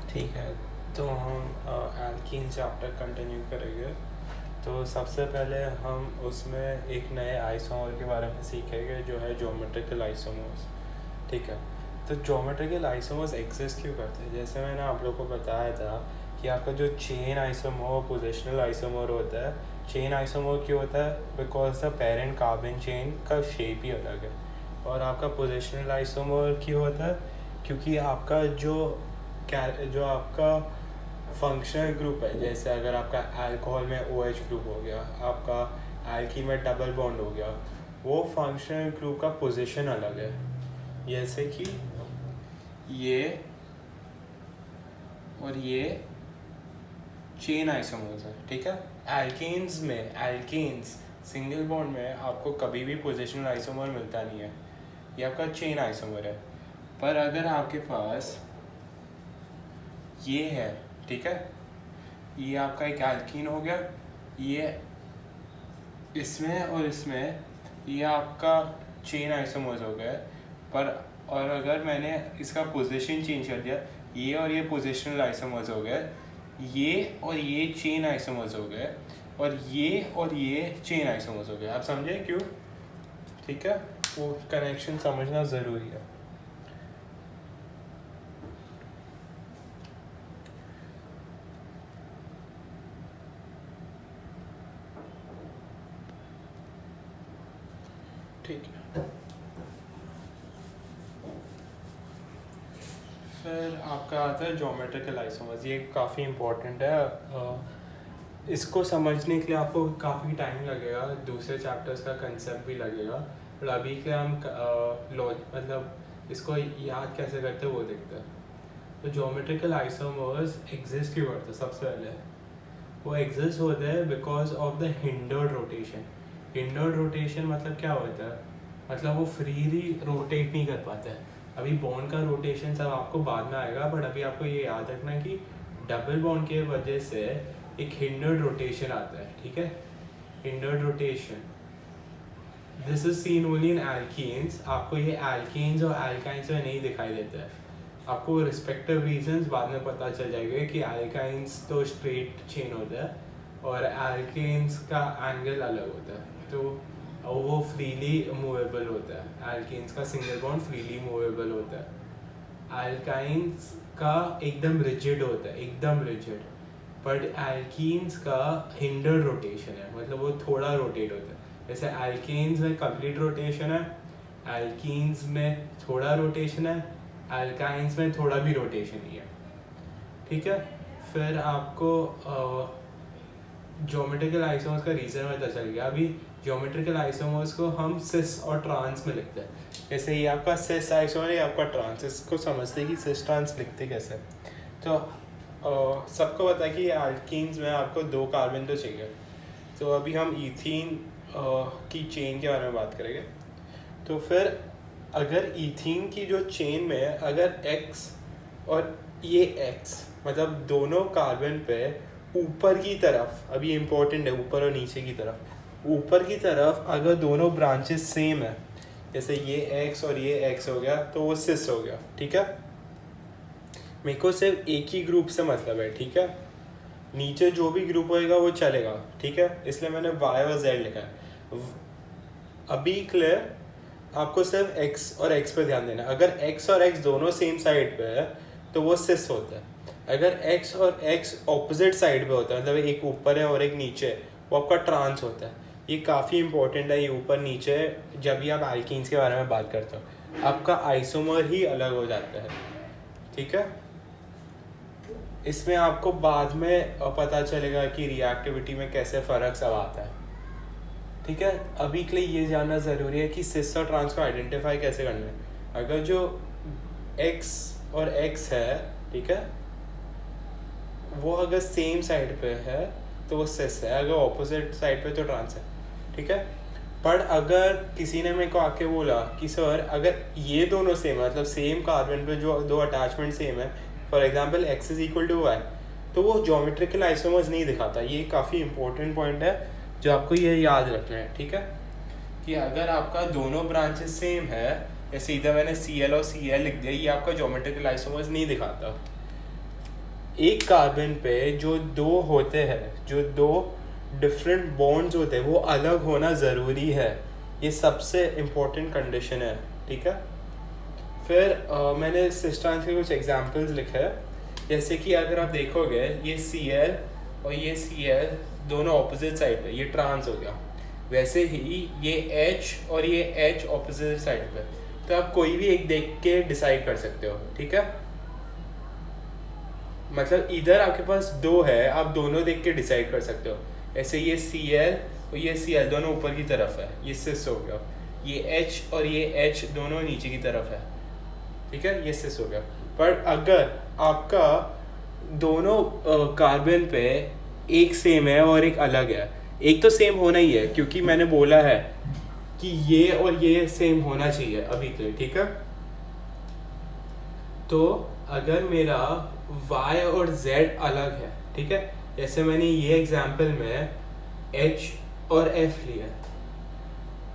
ठीक है, तो हम एल्कीन चैप्टर कंटिन्यू करेंगे। तो सबसे पहले हम उसमें एक नए आइसोमर के बारे में सीखेंगे जो है ज्योमेट्रिकल आइसोमर्स। ठीक है, तो ज्योमेट्रिकल आइसोमर्स एग्जिस्ट क्यों करते हैं? जैसे मैंने आप लोगों को बताया था कि आपका जो चेन आइसोमर पोजिशनल आइसोमर होता है, चेन आइसोमर क्यों होता है? Because the parent carbon chain का शेप ही अलग है। और आपका पोजिशनल आइसोमर क्यों होता है? क्योंकि आपका जो आपका फंक्शनल ग्रुप है, जैसे अगर आपका अल्कोहल में OH ग्रुप हो गया, आपका एल्की में डबल बॉन्ड हो गया, वो फंक्शनल ग्रुप का पोजीशन अलग है। जैसे कि ये और ये चेन आइसोमर्स है। ठीक है, एल्केन्स सिंगल बॉन्ड में आपको कभी भी पोजिशनल आइसोमर मिलता नहीं है, ये आपका चेन आइसोमर है। पर अगर आपके पास ये है, ठीक है, ये आपका एक एल्कीन हो गया, ये इसमें और इसमें ये आपका चेन आइसोमर्स हो गया। पर और अगर मैंने इसका पोजीशन चेंज कर दिया, ये और ये पोजिशनल आइसोमर्स हो गए, ये और ये चेन आइसोमर्स हो गए, और ये चेन आइसोमर्स हो गए। आप समझे क्यों? ठीक है, वो कनेक्शन समझना ज़रूरी है। ठीक है, फिर आपका आता है ज्योमेट्रिकल आइसोमर्स। ये काफ़ी इम्पोर्टेंट है। इसको समझने के लिए आपको काफ़ी टाइम लगेगा, दूसरे चैप्टर्स का कंसेप्ट भी लगेगा, पर अभी के लिए हम मतलब इसको याद कैसे करते हैं वो देखते हैं। तो ज्योमेट्रिकल आइसोमर्स एग्जिस्ट क्यों करते हैं? सबसे पहले वो एग्जिस्ट होते हैं because of the hindered rotation. Hindered rotation मतलब क्या होता है? मतलब वो फ्रीली रोटेट नहीं कर पाते हैं। अभी बॉन्ड का रोटेशन सब आपको बाद में आएगा, बट अभी आपको ये याद रखना है कि डबल बॉन्ड के वजह से एक हिंडर्ड रोटेशन आता है। ठीक है, hindered rotation this is seen only in alkenes. आपको ये एल्कीन्स और एल्काइंस में नहीं दिखाई देता है। आपको रिस्पेक्टिव रीजंस बाद में पता चल जाएगा कि एल्काइंस तो स्ट्रेट चेन होता है और एल्केन्स का एंगल अलग होता है, तो वो फ्रीली मूवेबल होता है। एल्केन्स का सिंगल बॉन्ड फ्रीली मूवेबल होता है, एल्काइंस का एकदम रिजिड होता है, एकदम रिजिड। बट एल्कीन्स का हिंडर्ड रोटेशन है, मतलब वो थोड़ा रोटेट होता है। जैसे एल्केन्स में कंप्लीट रोटेशन है, एल्कीन्स में थोड़ा रोटेशन है, एल्काइंस में थोड़ा भी रोटेशन ही है। ठीक है, फिर आपको ज्योमेट्रिकल आइसोमर्स का रीज़न पता चल गया। अभी ज्योमेट्रिकल आइसोमर्स को हम सिस और ट्रांस में लिखते हैं। जैसे ये आपका सिस आइसोमर है, आपका ट्रांस। इसको समझते हैं कि सिस ट्रांस लिखते कैसे। तो सबको पता है कि एल्कीन्स में आपको 2 कार्बन तो चाहिए। तो अभी हम ईथीन की चेन के बारे में बात करेंगे। तो फिर अगर ईथीन की जो चेन में अगर X और ये X, मतलब दोनों कार्बन पे ऊपर की तरफ, अभी इम्पोर्टेंट है, ऊपर और नीचे की तरफ, ऊपर की तरफ अगर दोनों ब्रांचेस सेम है, जैसे ये X और ये X हो गया, तो वो सिस हो गया। ठीक है, मेरे को सिर्फ एक ही ग्रुप से मतलब है। ठीक है, नीचे जो भी ग्रुप होएगा वो चलेगा। ठीक है, इसलिए मैंने Y और Z लिखा है। अभी क्लियर? आपको सिर्फ X और X पे ध्यान देना। अगर X और X दोनों सेम साइड पे है तो वो सिस होता है। अगर X और X ऑपोजिट साइड पे होता है, मतलब एक ऊपर है और एक नीचे है, वो आपका ट्रांस होता है। ये काफ़ी इंपॉर्टेंट है, ये ऊपर नीचे जब भी आप एल्कीन्स के बारे में बात करते हो, आपका आइसोमर ही अलग हो जाता है। ठीक है, इसमें आपको बाद में पता चलेगा कि रिएक्टिविटी में कैसे फ़र्क सब आता है। ठीक है, अभी के लिए ये जानना ज़रूरी है कि सिस और ट्रांस को आइडेंटिफाई कैसे करना है। अगर जो X और X है, ठीक है, वो अगर सेम साइड पे है तो वो सिस है, अगर ऑपोजिट साइड पे तो ट्रांस है। ठीक है, पर अगर किसी ने मेरे को आके बोला कि सर अगर ये दोनों सेम है, मतलब सेम कार्बन पे जो 2 अटैचमेंट सेम है, for example X is equal to Y, तो वो ज्योमेट्रिकल आइसोमर्स नहीं दिखाता। ये काफ़ी इंपॉर्टेंट पॉइंट है जो आपको ये याद रखना है। ठीक है, कि अगर आपका दोनों ब्रांचेस सेम है, जैसे इधर मैंने Cl और Cl लिख दिया, ये आपका ज्योमेट्रिकल आइसोमर्स नहीं दिखाता। एक कार्बन पे जो दो होते हैं, जो दो डिफरेंट बॉन्ड्स होते हैं, वो अलग होना ज़रूरी है। ये सबसे इम्पोर्टेंट कंडीशन है, ठीक है। फिर मैंने सिस ट्रांस के कुछ एग्जांपल्स लिखे हैं, जैसे कि अगर आप देखोगे ये Cl और ये Cl दोनों ऑपोजिट साइड पे, ये ट्रांस हो गया। वैसे ही ये H और ये H ऑपोजिट साइड पे, तो आप कोई भी एक देख के डिसाइड कर सकते हो, ठीक है। मतलब इधर आपके पास दो है, आप दोनों देख के डिसाइड कर सकते हो। ऐसे ये Cl और ये Cl दोनों ऊपर की तरफ है, ये सिस हो गया। ये H और ये H दोनों नीचे की तरफ है, ठीक है, ये सिस हो गया। पर अगर आपका दोनों कार्बन पे एक सेम है और एक अलग है, एक तो सेम होना ही है क्योंकि मैंने बोला है कि ये और ये सेम होना चाहिए अभी के लिए, ठीक है। तो अगर मेरा y और z अलग है, ठीक है, जैसे मैंने ये एग्जांपल में h और f लिया,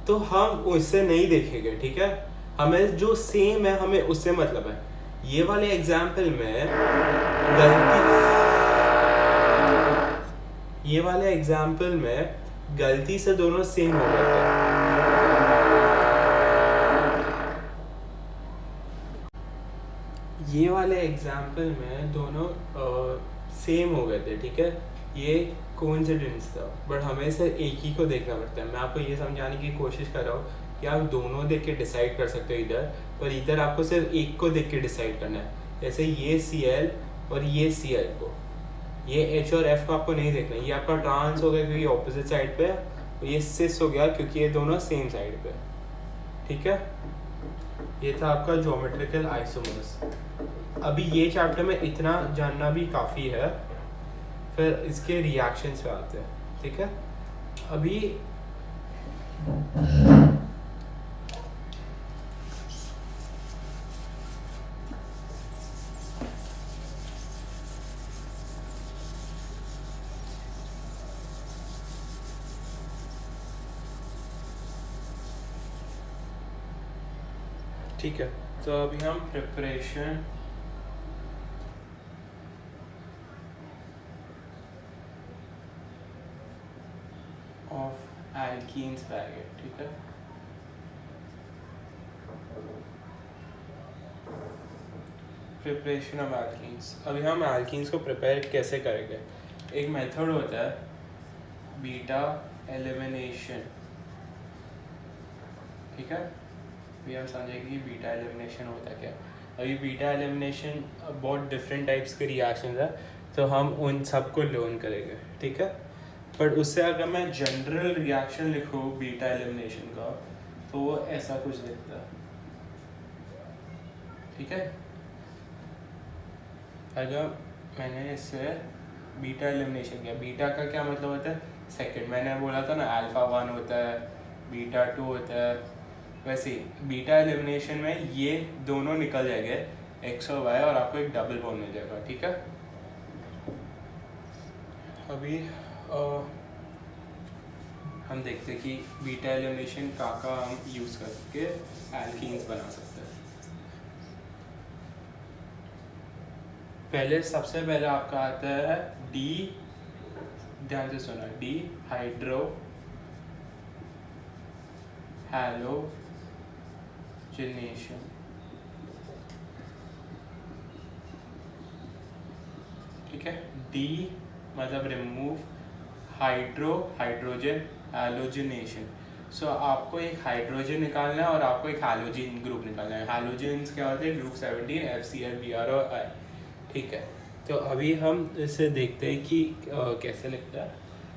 तो हम उससे नहीं देखेंगे, ठीक है। हमें जो सेम है हमें उससे मतलब है। ये वाले एग्जांपल में गलती से दोनों सेम हो गए थे। ये वाले एग्जाम्पल में दोनों सेम हो गए थे, ठीक है। ये कोइंसिडेंस था, बट हमें सिर्फ एक ही को देखना पड़ता है। मैं आपको ये समझाने की कोशिश कर रहा हूँ कि आप दोनों देख के डिसाइड कर सकते हो इधर, पर इधर आपको सिर्फ एक को देख के डिसाइड करना है। जैसे ये Cl और ये Cl को, ये H और F को आपको नहीं देखना, ये आपका ट्रांस हो गया क्योंकि ऑपोजिट साइड पे है, और ये सिस हो गया क्योंकि ये दोनों सेम साइड पे, ठीक है। ये था आपका ज्योमेट्रिकल आइसोमर्स। अभी ये चैप्टर में इतना जानना भी काफ़ी है, फिर इसके रिएक्शंस पे आते हैं, ठीक है। अभी ठीक है, तो अभी हम प्रिपरेशन ऑफ एल्कीन्स पे आएंगे, ठीक है। Preparation of alkenes. अभी हम एल्कीन्स को प्रिपेयर कैसे करेंगे। एक मेथड होता है बीटा एलिमिनेशन, ठीक है। अभी हम समझेंगे कि बीटा एलिमिनेशन होता है क्या। अभी बीटा एलिमिनेशन बहुत डिफरेंट टाइप्स के रिएक्शंस है, तो हम उन सबको लर्न करेंगे, ठीक है। बट उससे अगर मैं जनरल रिएक्शन लिखूँ बीटा एलिमिनेशन का, तो वो ऐसा कुछ दिखता है, ठीक है। अगर मैंने इससे बीटा एलिमिनेशन किया, बीटा का क्या मतलब होता है, सेकंड। मैंने बोला था ना अल्फा 1 होता है, बीटा 2 होता है, वैसे ही बीटा एलिमिनेशन में ये दोनों निकल जाएंगे, एक्स और वाई, और आपको एक डबल बॉन्ड मिल जाएगा, ठीक है। अभी हम देखते हैं कि बीटा एलिमिनेशन का हम यूज़ करके एल्कीन्स बना सकते हैं। सबसे पहले आपका आता है डी, ध्यान से सुना, डी हाइड्रो हैलोजिनेशन, ठीक है। डी मतलब रिमूव, हाइड्रोजन, हैलोजिनेशन। सो आपको एक हाइड्रोजन निकालना है और आपको एक हैलोजन ग्रुप निकालना है। हैलोजन्स क्या होते हैं, ग्रुप 17 FCl Br और I, ठीक है। तो अभी हम इसे देखते हैं कि कैसे लिखता है।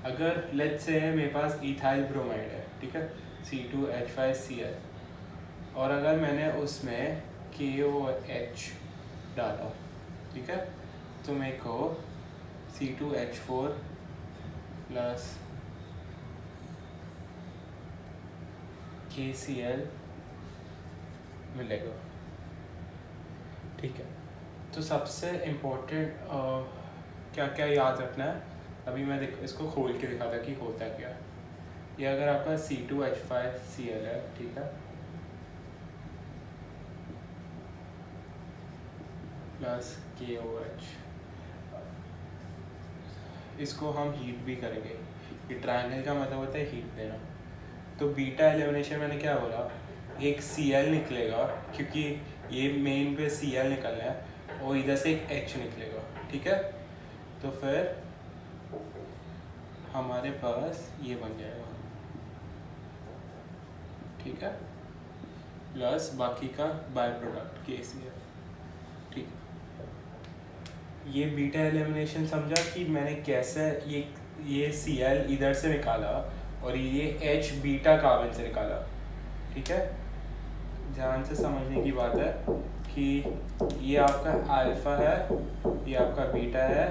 अगर लेट्स से मेरे पास इथाइल ब्रोमाइड है, ठीक है, C2H5Cl, और अगर मैंने उसमें KOH डाला, ठीक है, तो मेरे को C2H4 प्लस KCl मिलेगा, ठीक है। तो सबसे इम्पोर्टेंट क्या क्या याद रखना है, अभी मैं इसको खोल के दिखाता कि होता क्या है। ये अगर आपका C2H5Cl है, ठीक है, प्लस KOH, इसको हम हीट भी करेंगे। ये ट्रायंगल का मतलब होता है हीट देना। तो बीटा एलिमिनेशन मैंने क्या बोला, एक Cl निकलेगा क्योंकि ये मेन पे Cl निकलना है और इधर से एक H निकलेगा, ठीक है। तो फिर हमारे पास ये बन जाएगा, ठीक है, प्लस बाकी का बाय प्रोडक्ट KCl, ठीक है। ये बीटा एलिमिनेशन समझा कि मैंने कैसे ये Cl इधर से निकाला और ये H बीटा कार्बन से निकाला, ठीक है। ध्यान से समझने की बात है कि ये आपका अल्फा है, ये आपका बीटा है,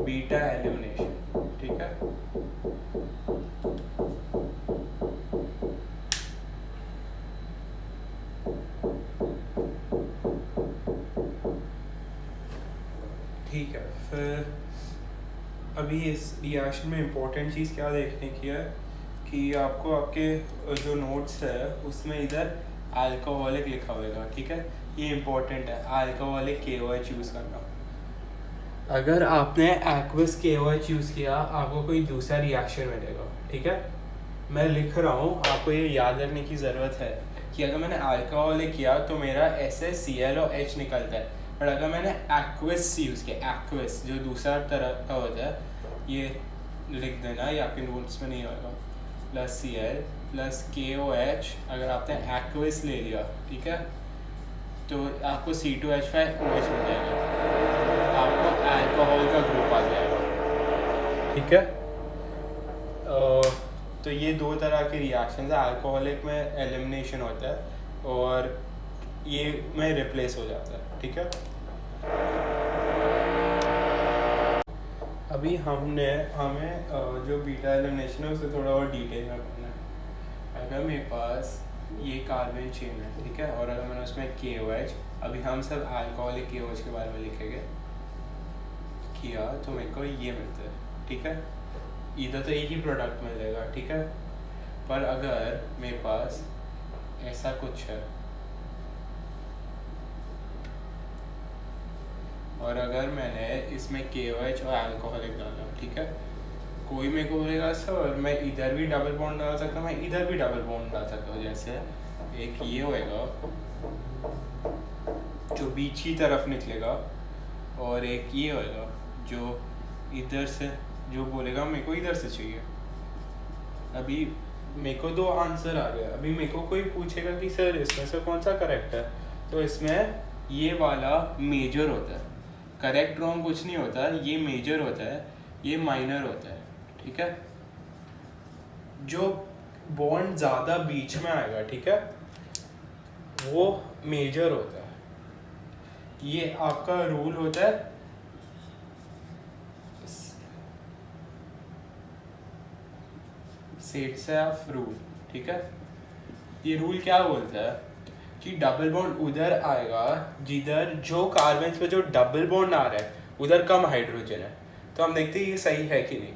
बीटा एलिमिनेशन, ठीक है। ठीक है, फिर अभी इस रिएक्शन में इम्पोर्टेंट चीज़ क्या देखने की है कि आपको आपके जो नोट्स है उसमें इधर अल्कोहलिक लिखा होगा, ठीक है। ये इम्पोर्टेंट है, अल्कोहलिक KOH यूज़ करना। अगर आपने एक्वस KOH यूज़ किया आपको कोई दूसरा रिएक्शन मिलेगा, ठीक है। मैं लिख रहा हूँ, आपको ये याद रखने की ज़रूरत है कि अगर मैंने अल्कोहलिक किया तो मेरा ऐसे Cl और H निकलता है, पर अगर मैंने एक्वस यूज़ किया, एक्वस जो दूसरा तरह का होता है, ये लिख देना, ये आपके नोट्स में नहीं होगा, प्लस Cl प्लस KOH। अगर आपने एक्वस ले लिया, ठीक है, तो आपको C2H5OH मिल जाएगा, आपको अल्कोहल का ग्रुप आ जाएगा, ठीक है। तो ये दो तरह के रिएक्शन है, अल्कोहलिक में एलिमिनेशन होता है और ये में रिप्लेस हो जाता है, ठीक है। अभी हमें जो बीटा एलिमिनेशन है उसे थोड़ा और डिटेल में पढ़ना है। अगर मेरे पास ये कार्बन चेन है, ठीक है, और अगर मैंने उसमें KOH, अभी हम सब अल्कोहलिक KOH के बारे में लिखेंगे, किया तो मेरे को ये मिलता है, ठीक है। इधर तो एक ही प्रोडक्ट मिल जाएगा, ठीक है। पर अगर मेरे पास ऐसा कुछ है और अगर मैंने इसमें KOH और अल्कोहलिक डाला, ठीक है, कोई मेरे को बोलेगा सर मैं इधर भी डबल बॉन्ड डाल सकता हूँ, मैं इधर भी डबल बॉन्ड डाल सकता हूँ। जैसे एक ये होएगा जो बीच की तरफ निकलेगा और एक ये होएगा जो इधर से, जो बोलेगा मेरे को इधर से चाहिए। अभी मेरे को दो आंसर आ गया। अभी मेरे को कोई पूछेगा कि सर इसमें से कौन सा करेक्ट है, तो इसमें ये वाला मेजर होता है, करेक्ट रॉन्ग कुछ नहीं होता, ये मेजर होता है, ये माइनर होता है, ठीक है। जो बॉन्ड ज़्यादा बीच में आएगा, ठीक है, वो मेजर होता है। ये आपका रूल होता है सेट्सैफ रूल, ठीक है। ये रूल क्या बोलता है कि डबल बॉन्ड उधर आएगा जिधर जो कार्बन पे जो डबल बॉन्ड आ रहा है उधर कम हाइड्रोजन है। तो हम देखते हैं ये सही है कि नहीं।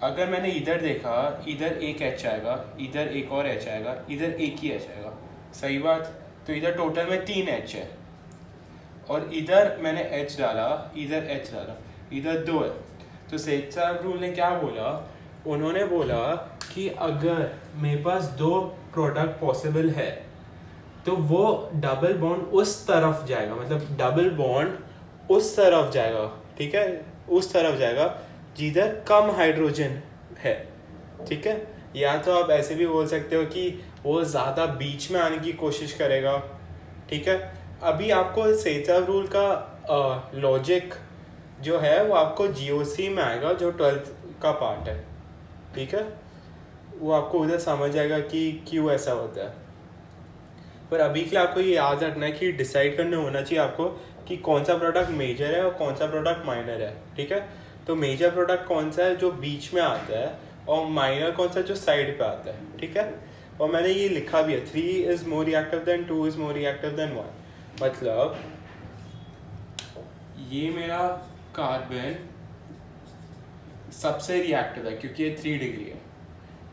अगर मैंने इधर देखा, इधर एक H आएगा, इधर एक और H आएगा, इधर एक ही H आएगा, सही बात। तो इधर टोटल में 3 H है और इधर मैंने H डाला, इधर H डाला, इधर 2 है। तो सेट्सैफ रूल ने क्या बोला, उन्होंने बोला कि अगर मेरे पास 2 प्रोडक्ट पॉसिबल है तो वो डबल बॉन्ड उस तरफ जाएगा, मतलब डबल बॉन्ड उस तरफ जाएगा, ठीक है, उस तरफ जाएगा जिधर कम हाइड्रोजन है, ठीक है। या तो आप ऐसे भी बोल सकते हो कि वो ज़्यादा बीच में आने की कोशिश करेगा, ठीक है। अभी आपको सेट्सैफ रूल का लॉजिक जो है वो आपको GOC में आएगा, जो 12th का पार्ट है, ठीक है। वो आपको उधर समझ आएगा कि क्यों ऐसा होता है। पर अभी के लिए आपको ये याद रखना है कि डिसाइड करने होना चाहिए आपको कि कौन सा प्रोडक्ट मेजर है और कौन सा प्रोडक्ट माइनर है, ठीक है। तो मेजर प्रोडक्ट कौन सा है जो बीच में आता है और माइनर कौन सा जो साइड पे आता है, ठीक है। और मैंने ये लिखा भी है 3 is more reactive than 2 is more reactive than 1। मतलब ये मेरा कार्बन सबसे रिएक्टिव है क्योंकि ये 3 डिग्री है,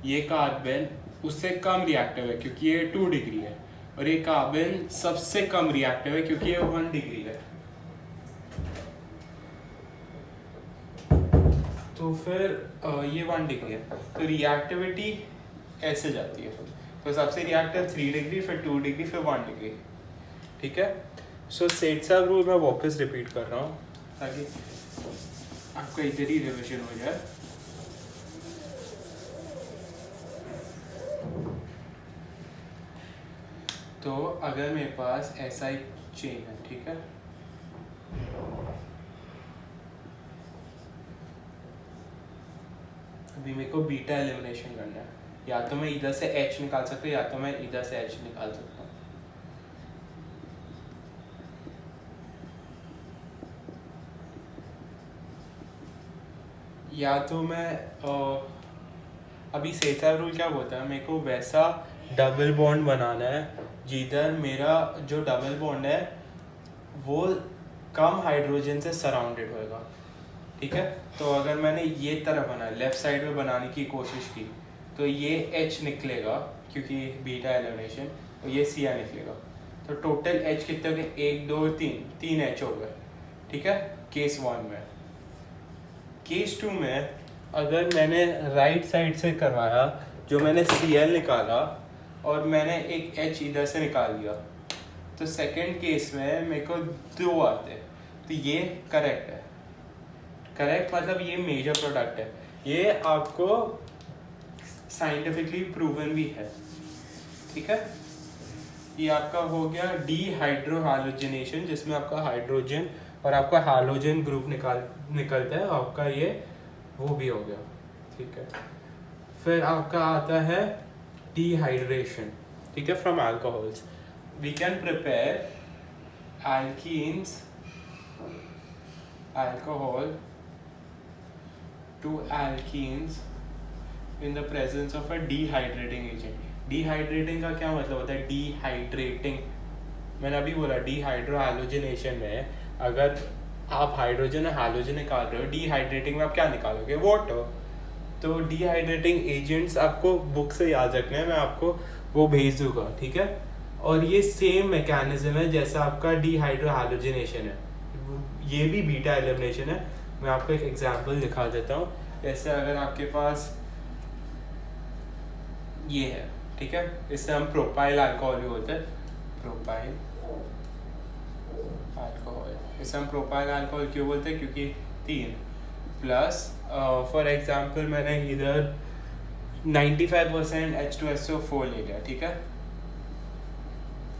ये कार्बन उससे कम रिएक्टिव है क्योंकि ये 2 डिग्री है, और ये कार्बन सबसे कम रिएक्टिव है क्योंकि ये 1 डिग्री है। तो फिर ये 1 डिग्री है, तो रिएक्टिविटी ऐसे जाती है। तो सबसे रिएक्टिव 3 डिग्री, फिर 2 डिग्री, फिर 1 डिग्री, ठीक है। सो सेट-साब रूल मैं वापस रिपीट कर रहा हूँ ताकि आपका इधर ही रिविजन हो जाए। तो अगर मेरे पास ऐसा एक चेन है, ठीक है, अभी मेरे को बीटा एलिमिनेशन करना है, या तो मैं इधर से H निकाल सकता हूँ या तो मैं इधर से H निकाल सकता हूँ। या तो मैं अभी सेट-साब रूल क्या बोलता है, मेरे को वैसा डबल बॉन्ड बनाना है जिधर मेरा जो डबल बॉन्ड है वो कम हाइड्रोजन से सराउंडेड होएगा, ठीक है। तो अगर मैंने ये तरह बनाया, लेफ्ट साइड में बनाने की कोशिश की, तो ये H निकलेगा क्योंकि बीटा एलिमिनेशन, और ये Cl निकलेगा। तो टोटल H कितने हो गए, 1 2 3 H हो गए, ठीक है, केस 1 में। केस 2 में अगर मैंने राइट साइड से करवाया, जो मैंने Cl निकाला और मैंने एक H इधर से निकाल दिया, तो सेकंड केस में मेरे को 2 आते हैं, तो ये करेक्ट है। करेक्ट मतलब ये मेजर प्रोडक्ट है, ये आपको साइंटिफिकली प्रूवन भी है, ठीक है। ये आपका हो गया डीहाइड्रोहालोजिनेशन, जिसमें आपका हाइड्रोजन और आपका हालोजन ग्रुप निकलता है, आपका ये वो भी हो गया, ठीक है। फिर आपका आता है डिहाइड्रेशन, ठीक है, from alcohols. We can prepare alkenes alcohol to alkenes in the presence of a dehydrating agent। dehydrating का क्या मतलब होता है, dehydrating मैंने अभी बोला डिहाइड्रोहालोजिनेशन में अगर आप हाइड्रोजन और हालोजन निकाल रहे हो, डिहाइड्रेटिंग में आप क्या निकालोगे, वाटर। तो डिहाइड्रेटिंग एजेंट्स आपको बुक से याद रखने हैं, मैं आपको वो भेज दूंगा, ठीक है। और ये सेम मैकेनिज्म है जैसा आपका डिहाइड्रोहालोजिनेशन है, ये भी बीटा एलिमिनेशन है। मैं आपको एक एग्जांपल दिखा देता हूँ। जैसे अगर आपके पास ये है, ठीक है, इससे हम प्रोपाइल अल्कोहल भी बोलते हैं, प्रोपाइल अल्कोहल। इसे हम प्रोपाइल अल्कोहल क्यों बोलते हैं, क्योंकि 3 प्लस फॉर एग्जांपल मैंने इधर 95% H2SO4 ले लिया, ठीक है।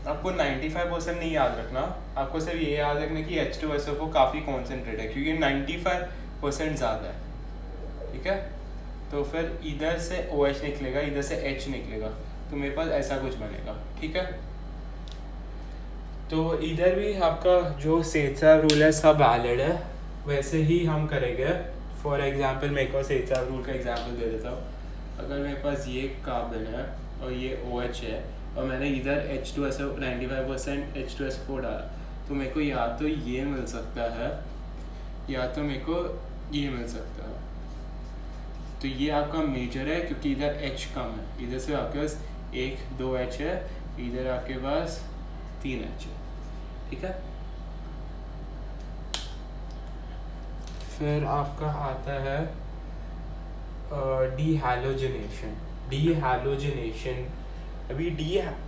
आपको 95% नहीं याद रखना, आपको सिर्फ ये याद रखना कि H2SO4 काफ़ी कॉन्सेंट्रेट है, क्योंकि 95% ज़्यादा है, ठीक है। तो फिर इधर से OH निकलेगा, इधर से H निकलेगा, तो मेरे पास ऐसा कुछ बनेगा, ठीक है। तो इधर भी आपका जो सेट-साब रूल है सब वैलिड है, वैसे ही हम करेंगे। फॉर एग्जांपल मेरे को सेट-साब रूल का एग्जांपल दे देता हूँ। अगर मेरे पास ये कार्बन है और ये OH है और मैंने इधर H2SO 95% H2SO4 डाला, तो मेरे को या तो ये मिल सकता है या तो मेरे को ये मिल सकता है। तो ये आपका मेजर है क्योंकि इधर H कम है, इधर से आपके पास 1 2 H है, इधर आपके पास 3 H है, ठीक है। फिर आपका आता है डीहैलोजिनेशन। डीहैलोजिनेशन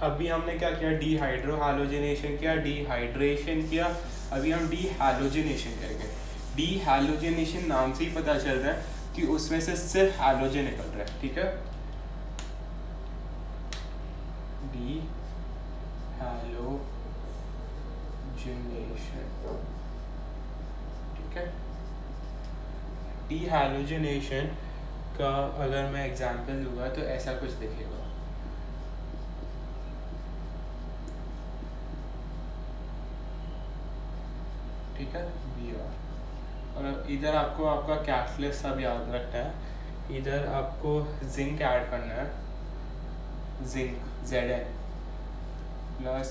अभी हमने क्या किया, डिहाइड्रोहालोजिनेशन किया, डिहाइड्रेशन किया, अभी हम डीहैलोजिनेशन करेंगे। डीहैलोजिनेशन नाम से ही पता चल रहा है कि उसमें से सिर्फ हैलोजन निकल रहा है, ठीक है। डीहैलोजिनेशन, ठीक है। डीहैलोजिनेशन का अगर मैं एग्जांपल दूंगा तो ऐसा कुछ दिखेगा, ठीक है, Br। और इधर आपको आपका कैटलिस्ट सब याद रखना है। इधर आपको जिंक ऐड करना है, जिंक Zn, प्लस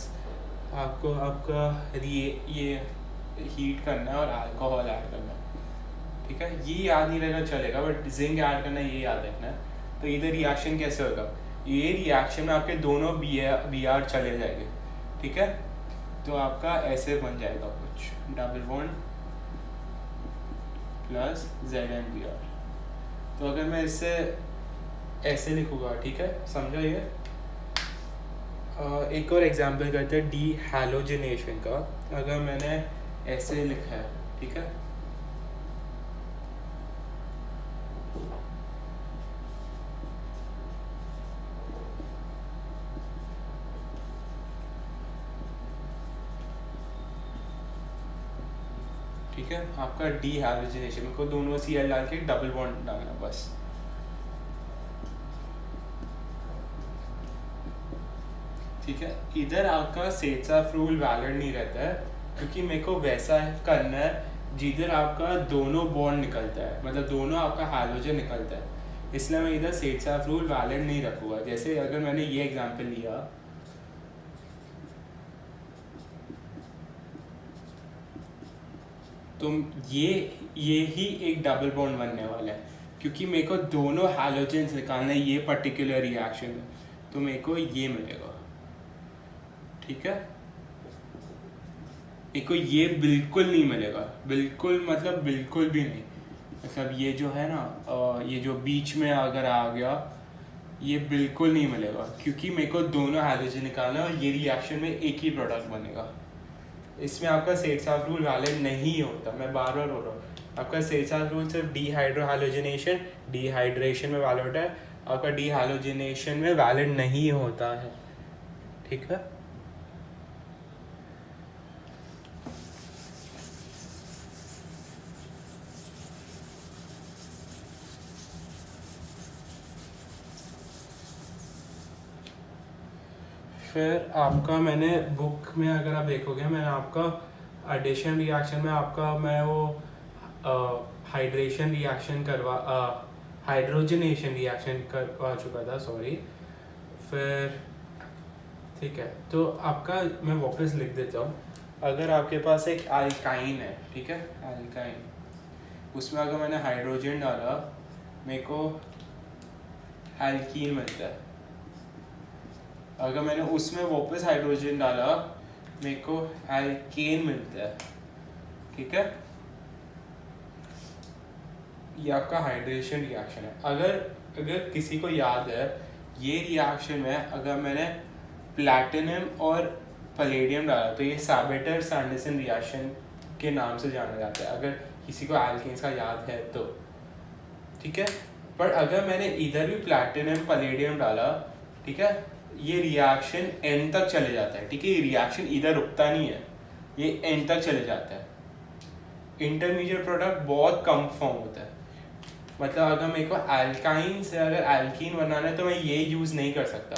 आपको आपका ये हीट करना है और अल्कोहल ऐड करना है, ठीक है। ये याद नहीं रहेगा चलेगा, बट जिंक ऐड करना ये याद रखना है। तो इधर रिएक्शन कैसे होगा, ये रिएक्शन में आपके दोनों Br चले जाएंगे, ठीक है। तो आपका ऐसे बन जाएगा कुछ, double bond plus Zn Br, तो अगर मैं इसे ऐसे लिखूँगा, ठीक है, समझा ये। एक और एग्जांपल करते हैं डी हैलोजिनेशन का। अगर मैंने ऐसे लिखा है, ठीक है, ठीक है, आपका डी हैलोजिनेशन को दोनों Cl डाल के डबल बॉन्ड डालना बस। ठीक है, इधर आपका सेट्स-ऑफ रूल वैलिड नहीं रहता है, क्योंकि मेरे को वैसा करना है जिधर आपका दोनों बॉन्ड निकलता है, मतलब दोनों आपका हाइड्रोजन निकलता है, इसलिए मैं इधर सेट्स-ऑफ रूल वैलिड नहीं रखूँगा। जैसे अगर मैंने ये एग्जांपल लिया, तो ये ही एक डबल बॉन्ड बनने वाला है, क्योंकि मेरे को दोनों हैलोजेंस निकालना है ये पर्टिकुलर रिएक्शन में, तो मेरे को ये मिलेगा, ठीक है। मेरे को ये बिल्कुल नहीं मिलेगा, बिल्कुल मतलब बिल्कुल भी नहीं, मतलब ये जो है ना, ये जो बीच में अगर आ गया, ये बिल्कुल नहीं मिलेगा, क्योंकि मेरे को दोनों हैलोजन निकालना है और ये रिएक्शन में एक ही प्रोडक्ट बनेगा। इसमें आपका सेट्स-ऑफ रूल वैलिड नहीं होता, मैं बार बार बोल रहा हूँ। आपका सेट्स-ऑफ रूल सिर्फ डीहाइड्रोहैलोजिनेशन, डिहाइड्रेशन में वैलिड है, आपका डीहैलोजिनेशन में वैलिड नहीं होता है, ठीक है। फिर आपका मैंने बुक में अगर आप देखोगे, मैंने आपका एडिशन रिएक्शन में आपका मैं वो हाइड्रेशन रिएक्शन हाइड्रोजनेशन रिएक्शन करवा चुका था, सॉरी। फिर ठीक है, तो आपका मैं वापस लिख देता हूँ। अगर आपके पास एक अल्काइन है, ठीक है, अल्काइन, उसमें अगर मैंने हाइड्रोजन डाला, मेरे को एल्कीन मिलता है। अगर मैंने उसमें वापस हाइड्रोजन डाला, मेरे को एल्केन मिलता है, ठीक है। ये आपका हाइड्रेशन रिएक्शन है। अगर किसी को याद है, ये रिएक्शन में अगर मैंने प्लैटिनम और पैलेडियम डाला, तो ये साबेटर-सैंडरसन रिएक्शन के नाम से जाना जाता है, अगर किसी को एल्केन्स का याद है तो, ठीक है। पर अगर मैंने इधर भी प्लैटिनम पैलेडियम डाला, ठीक है, ये रिएक्शन एन तक चले जाता है, ठीक है। ये रिएक्शन इधर रुकता नहीं है, ये एन तक चले जाता है। इंटरमीडिएट प्रोडक्ट बहुत कम फॉर्म होता है, मतलब अगर मेरे को एल्काइन से अगर एल्कीन बनाना है तो मैं ये यूज़ नहीं कर सकता,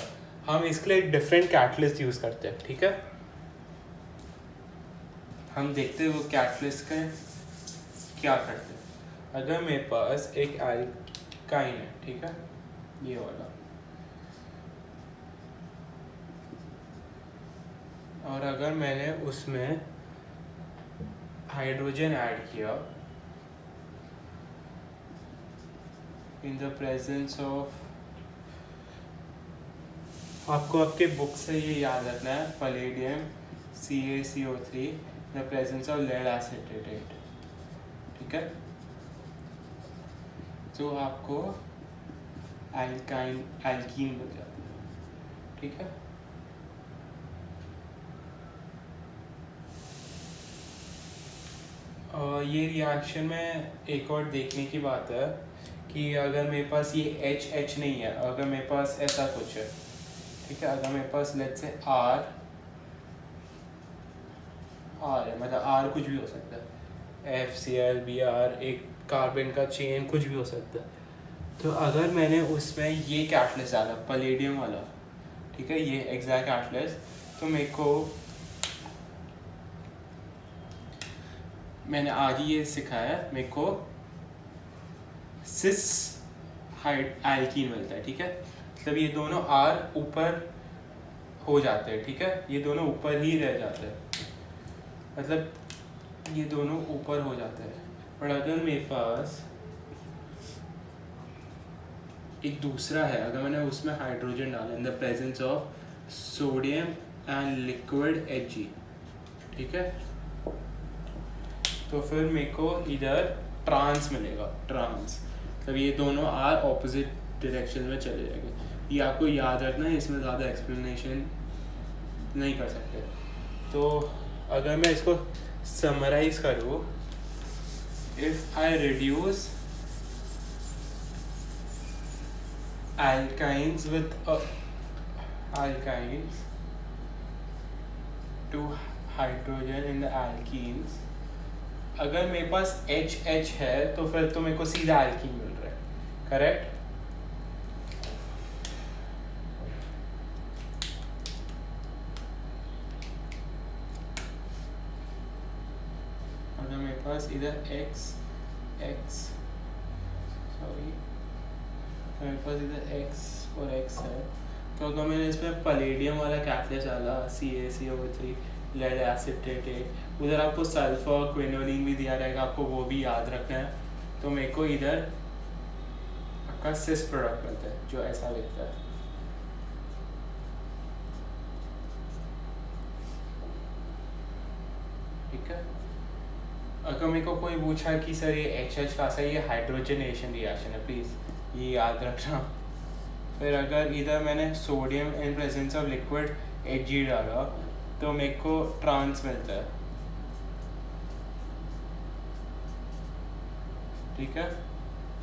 हम इसके लिए डिफरेंट कैटलिस्ट यूज़ करते हैं, ठीक है। हम देखते हैं वो कैटलिस्ट का क्या करते हैं। अगर मेरे पास एक एल्काइन है, ठीक है, ये वाला, और अगर मैंने उसमें हाइड्रोजन ऐड किया इन द प्रेजेंस ऑफ, आपको आपके बुक से ये याद रखना है, palladium CaCO3 the presence of lead acetate, ठीक है। तो आपको एल्कीन मिल जाता है, ठीक है। ये रिएक्शन में एक और देखने की बात है कि अगर मेरे पास ये H नहीं है, अगर मेरे पास ऐसा कुछ है, ठीक है, अगर मेरे पास लेट्स से R है, मतलब R कुछ भी हो सकता है, FCl Br, एक कार्बन का चेन, कुछ भी हो सकता है। तो अगर मैंने उसमें ये कैटलिस्ट डाला, पैलेडियम वाला, ठीक है, ये एग्जैक्ट कैटलिस्ट, तो मेरे को, मैंने आज ही ये सिखाया, मेरे को सिस एल्कीन मिलता है, ठीक है। मतलब ये दोनों R ऊपर हो जाते हैं, ठीक है, ये दोनों ऊपर ही रह जाते हैं, मतलब ये दोनों ऊपर हो जाते हैं। और अगर मेरे पास एक दूसरा है, अगर मैंने उसमें हाइड्रोजन डाला in the presence of sodium and liquid Hg, ठीक है, तो फिर मेरे को इधर ट्रांस मिलेगा। ट्रांस तब ये दोनों आर ऑपोजिट डायरेक्शन में चले जाएंगे। ये आपको याद रखना है, इसमें ज़्यादा एक्सप्लेनेशन नहीं कर सकते। तो अगर मैं इसको समराइज करूँ, if I reduce alkynes with alkynes to hydrogen in the alkenes, अगर मेरे पास HH है तो फिर तो मेरे को सीधा एल्कीन मिल रहा है, करेक्ट? अगर मेरे पास इधर मेरे पास इधर X और X है, तो अगर मैंने इसमें पलेडियम वाला कैटलिस्ट डाला CaCO3 लेड एसिटेट, उधर आपको सल्फर क्विनोलिन भी दिया रहेगा, आपको वो भी याद रखना है। तो मेरे को इधर आपका सिस प्रोडक्ट मिलता है जो ऐसा लिखता है, ठीक है। अगर मेरे को कोई पूछा कि सर ये HH का सा, ये हाइड्रोजनेशन रिएक्शन है, प्लीज़ ये याद रखना। फिर अगर इधर मैंने sodium in presence of liquid Hg डाला तो मेरे को ट्रांस मिलता है, ठीक है।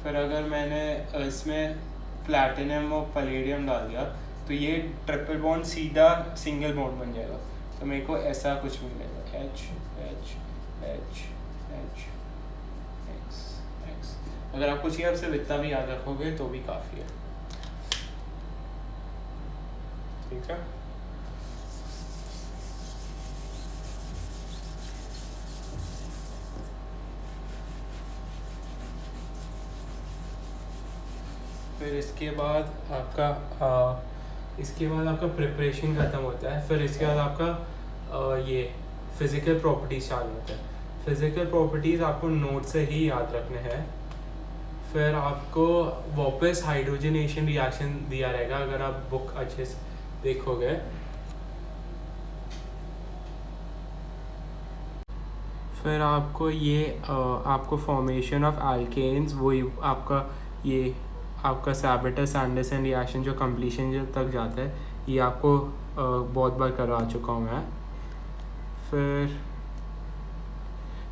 फिर अगर मैंने इसमें प्लैटिनम और पलेडियम डाल दिया तो ये ट्रिपल बॉन्ड सीधा सिंगल बॉन्ड बन जाएगा, तो मेरे को ऐसा कुछ मिलेगा H H H H X X। अगर आपको चाहिए आप सिर्फ इतना भी याद रखोगे तो भी काफ़ी है, ठीक है। फिर इसके बाद आपका प्रिपरेशन ख़त्म होता है। फिर इसके बाद आपका ये फिज़िकल प्रॉपर्टीज़ चालू होता है। फिज़िकल प्रॉपर्टीज़ आपको नोट से ही याद रखने हैं। फिर आपको वापस हाइड्रोजनेशन रिएक्शन दिया रहेगा, अगर आप बुक अच्छे से देखोगे। फिर आपको ये आपको फॉर्मेशन ऑफ एल्केन्स, वही आपका सैबेटर-सैंडरसन रिएक्शन जो कंप्लीशन तक जाता है, ये आपको बहुत बार करवा चुका हूँ मैं।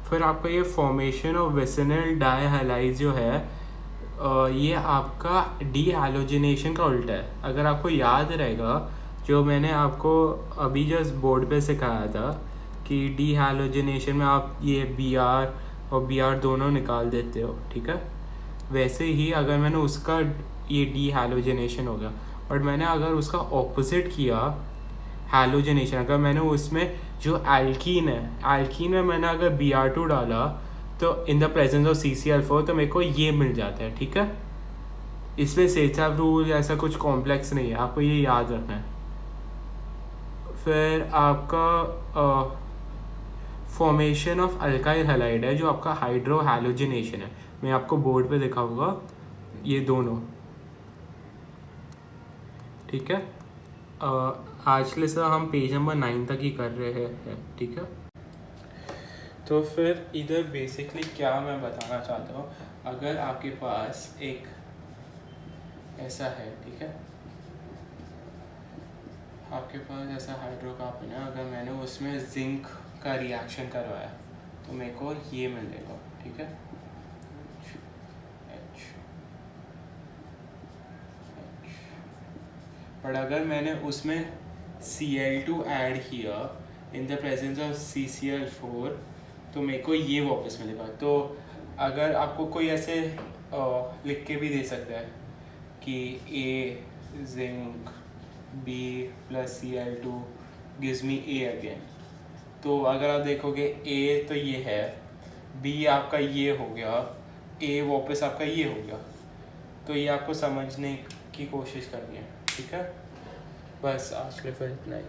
फिर आपका ये फॉर्मेशन ऑफ विसिनल डाइहैलाइड जो है, ये आपका डी हैलोजिनेशन का उल्टा है। अगर आपको याद रहेगा जो मैंने आपको अभी जस्ट बोर्ड पे सिखाया था कि डी हैलोजिनेशन में आप ये Br और Br दोनों निकाल देते हो, ठीक है। वैसे ही अगर मैंने उसका ये डी हैलोजिनेशन हो गया, और मैंने अगर उसका ऑपोजिट किया हैलोजिनेशन, अगर मैंने उसमें जो एल्कीन है, एल्कीन में मैंने अगर Br2 डाला तो in the presence of CCl4 तो मेरे को ये मिल जाता है, ठीक है। इसमें सेट्साव रूल ऐसा कुछ कॉम्प्लेक्स नहीं है, आपको ये याद रखना है। फिर आपका फॉर्मेशन ऑफ अल्काइल हैलाइड है जो आपका हाइड्रो हैलोजिनेशन है। मैं आपको बोर्ड पे दिखाऊंगा ये दोनों, ठीक है। आज के लिए सर हम पेज नंबर 9 तक ही कर रहे हैं, ठीक है। तो फिर इधर बेसिकली क्या मैं बताना चाहता हूँ, अगर आपके पास एक ऐसा है, ठीक है, आपके पास ऐसा हाइड्रोकार्बन है, अगर मैंने उसमें जिंक का रिएक्शन करवाया तो मेरे को ये मिलेगा, ठीक है। बट अगर मैंने उसमें Cl2 ऐड किया in the presence of CCl4 तो मेरे को ये वापस मिलेगा। तो अगर आपको कोई ऐसे लिख के भी दे सकता है कि A zinc B plus Cl2 gives me A again, तो अगर आप देखोगे A तो ये है, B आपका ये हो गया, A वापस आपका ये हो गया। तो ये आपको समझने की कोशिश करनी है, ठीक है। बस आज के लिए फिर इतना ही।